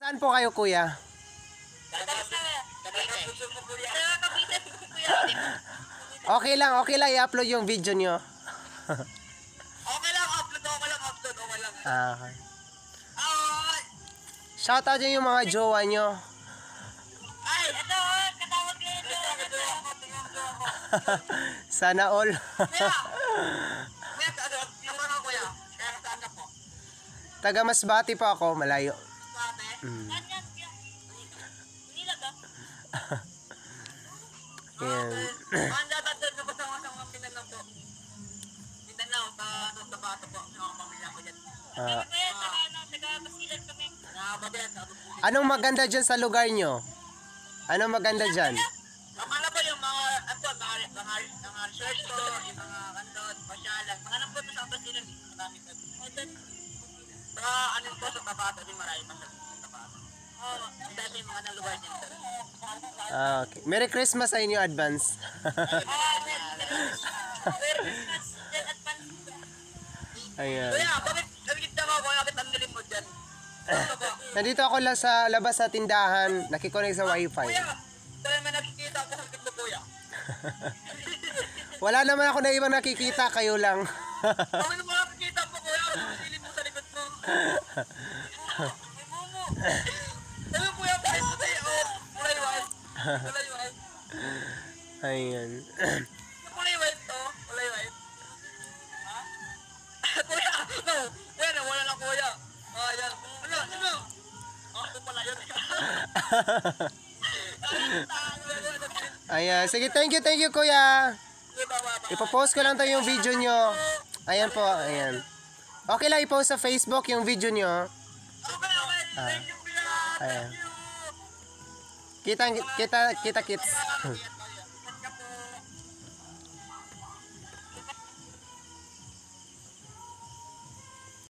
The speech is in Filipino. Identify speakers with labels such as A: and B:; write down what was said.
A: Saan po kayo, kuya? Okay lang i-upload yung video nyo.
B: Okay lang, upload.
A: Okay. Shoutout nyo yung mga jowa nyo.
B: Ay, ito, katawag ko yung
A: Sana all.
B: kuya. Kaya saan ka po?
A: Taga Masbate po ako, malayo.
B: Saan yan? Manila ka?
A: Yan.
B: Ang datatod na ba sa mga Mindanao po? Mindanao, sa bata po. Yung mga pamilya ko dyan. Taga-Basilan kami.
A: Anong maganda dyan sa lugar nyo? Anong maganda dyan?
B: Ano ba yung mga research ko, yung mga kandot, pasyalan, mga nang po sa Basilan, marami ka. Sa ano po sa Tabato, din marami pa sa Tabato. Oo, dahil yung mga nalugar niya.
A: Okay. Merry Christmas sa inyo, advance. Ayan.
B: Kuya, bakit ka mo? Bakit ang nilim mo dyan?
A: Nandito ako lang sa labas sa tindahan, nakikonek sa wifi.
B: Kuya, dahil may nakikita ako sa kitlo, kuya.
A: Wala naman ako na ibang nakikita, kayo lang.
B: Bakit mo nakikita po, kuya? Silip mo sa likod mo. May mumu. Sabi, kuya, bakit mo tayo? Kulay white. Kulay white.
A: Ayan.
B: Kulay white to. Kulay white. Ha? Kuya, no. Kuya, nawala na kuya. Ayan. Ano? Ako pala yun.
A: Ayan. Sige, thank you, kuya. Ipopost ko lang tayo yung video nyo. Ayan po, ayan. Okay lang i-post sa Facebook yung video nyo.
B: Okay. Thank you, kuya.
A: Ayan.
B: Thank you.
A: Kita kits.